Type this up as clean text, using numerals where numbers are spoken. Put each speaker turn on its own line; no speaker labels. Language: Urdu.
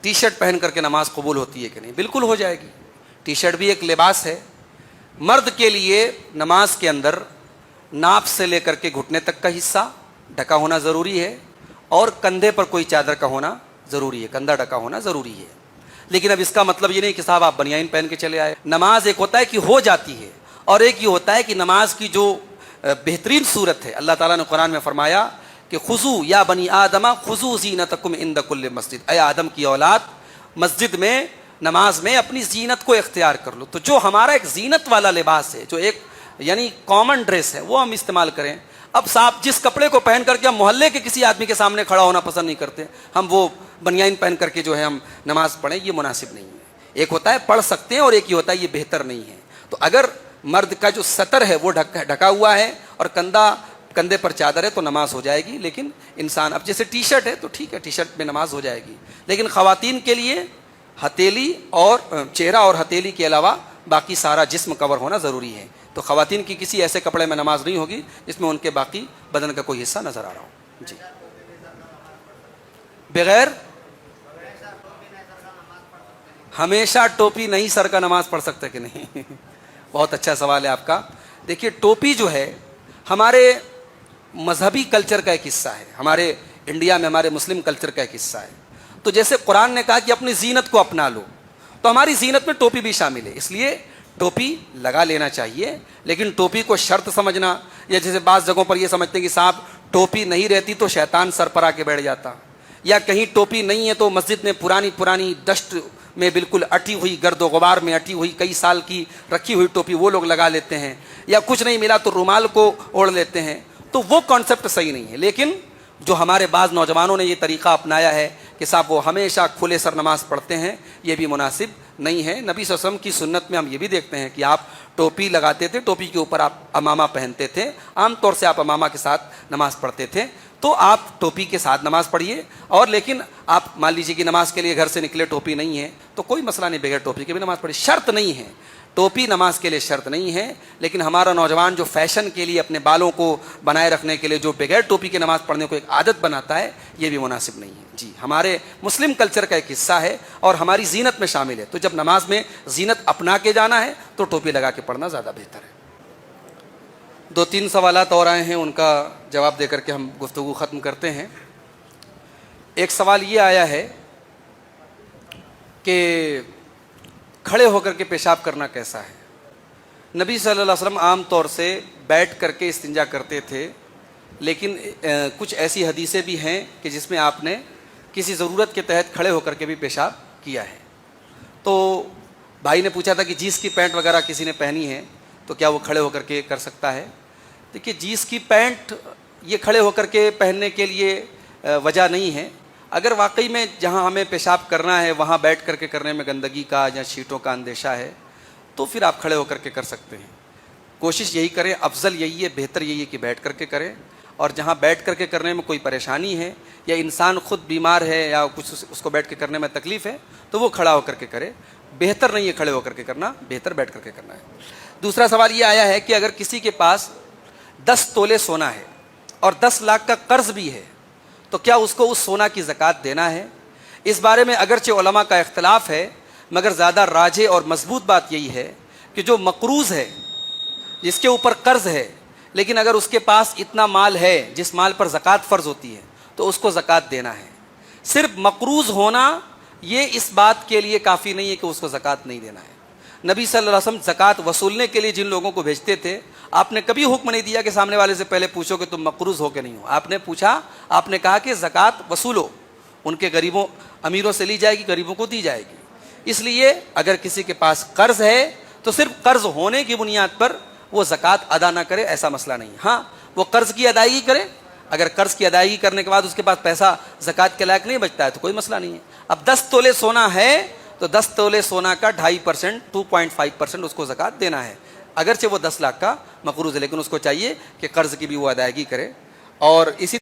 ٹی شرٹ پہن کر کے نماز قبول ہوتی ہے کہ نہیں؟ بالکل ہو جائے گی. ٹی شرٹ بھی ایک لباس ہے. مرد کے لیے نماز کے اندر ناف سے لے کر کے گھٹنے تک کا حصہ ڈھکا ہونا ضروری ہے اور کندھے پر کوئی چادر کا ہونا ضروری ہے, کندھا ڈھکا ہونا ضروری ہے. لیکن اب اس کا مطلب یہ نہیں کہ صاحب آپ بنیان پہن کے چلے آئے. نماز ایک ہوتا ہے کہ ہو جاتی ہے اور ایک یہ ہوتا ہے کہ نماز کی جو بہترین صورت ہے, اللہ تعالیٰ نے قرآن میں فرمایا کہ خذو یا بنی آدم خذو زینتکم عند کل مسجد, اے آدم کی اولاد مسجد میں نماز میں اپنی زینت کو اختیار کر لو. تو جو ہمارا ایک زینت والا لباس ہے, جو ایک یعنی کامن ڈریس ہے, وہ ہم استعمال کریں. اب صاحب جس کپڑے کو پہن کر کے ہم محلے کے کسی آدمی کے سامنے کھڑا ہونا پسند نہیں کرتے, ہم وہ بنیان پہن کر کے جو ہے ہم نماز پڑھیں, یہ مناسب نہیں ہے. ایک ہوتا ہے پڑھ سکتے ہیں اور ایک یہ ہوتا ہے یہ بہتر نہیں ہے. تو اگر مرد کا جو سطر ہے وہ ڈھکا ہوا ہے اور کندھے پر چادر ہے تو نماز ہو جائے گی. لیکن انسان اب جیسے ٹی شرٹ ہے تو ٹھیک ہے, ٹی شرٹ میں نماز ہو جائے گی. لیکن خواتین کے لیے ہتھیلی اور چہرہ اور ہتھیلی کے علاوہ باقی سارا جسم کور ہونا ضروری ہے. تو خواتین کی کسی ایسے کپڑے میں نماز نہیں ہوگی جس میں ان کے باقی بدن کا کوئی حصہ نظر آ رہا ہو. جی, بغیر ہمیشہ ٹوپی نہیں سر کا نماز پڑھ سکتے کہ نہیں؟ بہت اچھا سوال ہے آپ کا. دیکھیے ٹوپی جو ہے ہمارے مذہبی کلچر کا ایک حصہ ہے, ہمارے انڈیا میں ہمارے مسلم کلچر کا ایک حصہ ہے. تو جیسے قرآن نے کہا کہ اپنی زینت کو اپنا لو, تو ہماری زینت میں ٹوپی بھی شامل ہے. اس لیے ٹوپی لگا لینا چاہیے, لیکن ٹوپی کو شرط سمجھنا, یا جیسے بعض جگہوں پر یہ سمجھتے ہیں کہ صاحب ٹوپی نہیں رہتی تو شیطان سر پر آ کے بیٹھ جاتا, یا کہیں ٹوپی نہیں ہے تو مسجد میں پرانی ڈسٹ میں بالکل اٹی ہوئی, گرد و غبار میں اٹی ہوئی کئی سال کی رکھی ہوئی ٹوپی وہ لوگ لگا لیتے ہیں, یا کچھ نہیں ملا تو رومال کو اوڑھ لیتے ہیں. تو وہ کانسیپٹ صحیح نہیں ہے. لیکن جو ہمارے بعض نوجوانوں نے یہ طریقہ اپنایا ہے کہ صاحب وہ ہمیشہ کھلے سر نماز پڑھتے ہیں, یہ بھی مناسب نہیں ہے. نبی صلی اللہ علیہ وسلم کی سنت میں ہم یہ بھی دیکھتے ہیں کہ آپ ٹوپی لگاتے تھے, ٹوپی کے اوپر آپ امامہ پہنتے تھے, عام طور سے آپ امامہ کے ساتھ نماز پڑھتے تھے. تو آپ ٹوپی کے ساتھ نماز پڑھیے. اور لیکن آپ مان لیجیے کہ نماز کے لیے گھر سے نکلے ٹوپی نہیں ہے تو کوئی مسئلہ نہیں, بغیر ٹوپی کے بھی نماز پڑھیے. شرط نہیں ہے, ٹوپی نماز کے لیے شرط نہیں ہے. لیکن ہمارا نوجوان جو فیشن کے لیے اپنے بالوں کو بنائے رکھنے کے لیے جو بغیر ٹوپی کے نماز پڑھنے کو ایک عادت بناتا ہے, یہ بھی مناسب نہیں ہے. جی, ہمارے مسلم کلچر کا ایک حصہ ہے اور ہماری زینت میں شامل ہے. تو جب نماز میں زینت اپنا کے جانا ہے تو ٹوپی لگا کے پڑھنا زیادہ بہتر ہے. 2-3 سوالات اور آئے ہیں, ان کا جواب دے کر کے ہم گفتگو ختم کرتے ہیں. ایک سوال یہ آیا ہے کہ کھڑے ہو کر کے پیشاب کرنا کیسا ہے؟ نبی صلی اللہ علیہ وسلم عام طور سے بیٹھ کر کے استنجا کرتے تھے, لیکن کچھ ایسی حدیثیں بھی ہیں کہ جس میں آپ نے کسی ضرورت کے تحت کھڑے ہو کر کے بھی پیشاب کیا ہے. تو بھائی نے پوچھا تھا کہ جینس کی پینٹ وغیرہ کسی نے پہنی ہے تو کیا وہ کھڑے ہو کر کے کر سکتا ہے؟ دیکھیے جینس کی پینٹ یہ کھڑے ہو کر کے پہننے کے لیے وجہ نہیں ہے. اگر واقعی میں جہاں ہمیں پیشاب کرنا ہے وہاں بیٹھ کر کے کرنے میں گندگی کا یا شیٹوں کا اندیشہ ہے تو پھر آپ کھڑے ہو کر کے کر سکتے ہیں. کوشش یہی کریں, افضل یہی ہے, بہتر یہی ہے کہ بیٹھ کر کے کریں. اور جہاں بیٹھ کر کے کرنے میں کوئی پریشانی ہے یا انسان خود بیمار ہے یا کچھ اس کو بیٹھ کے کرنے میں تکلیف ہے تو وہ کھڑا ہو کر کے کرے. بہتر نہیں ہے کھڑے ہو کر کے کرنا, بہتر بیٹھ کر کے کرنا ہے. دوسرا سوال یہ آیا ہے کہ اگر کسی کے پاس 10 تولے سونا ہے اور 10 لاکھ کا قرض بھی ہے تو کیا اس کو اس سونا کی زکوٰۃ دینا ہے؟ اس بارے میں اگرچہ علماء کا اختلاف ہے, مگر زیادہ راجح اور مضبوط بات یہی ہے کہ جو مقروض ہے, جس کے اوپر قرض ہے, لیکن اگر اس کے پاس اتنا مال ہے جس مال پر زکوٰۃ فرض ہوتی ہے تو اس کو زکوٰۃ دینا ہے. صرف مقروض ہونا یہ اس بات کے لیے کافی نہیں ہے کہ اس کو زکوٰۃ نہیں دینا ہے. نبی صلی اللہ علیہ وسلم زکوٰۃ وصولنے کے لیے جن لوگوں کو بھیجتے تھے, آپ نے کبھی حکم نہیں دیا کہ سامنے والے سے پہلے پوچھو کہ تم مقروض ہو کہ نہیں ہو. آپ نے پوچھا, آپ نے کہا کہ زکوٰۃ وصولو, ان کے غریبوں امیروں سے لی جائے گی, غریبوں کو دی جائے گی. اس لیے اگر کسی کے پاس قرض ہے تو صرف قرض ہونے کی بنیاد پر وہ زکوٰۃ ادا نہ کرے, ایسا مسئلہ نہیں. ہاں, وہ قرض کی ادائیگی کرے, اگر قرض کی ادائیگی کرنے کے بعد اس کے پاس پیسہ زکوٰۃ کے لائق نہیں بچتا ہے تو کوئی مسئلہ نہیں ہے. اب 10 تولے سونا ہے تو 10 تولے سونا کا 2.5%, 2.5% اس کو زکوٰۃ دینا ہے, اگرچہ وہ 10 لاکھ کا مقروض ہے, لیکن اس کو چاہیے کہ قرض کی بھی وہ ادائیگی کرے. اور اسی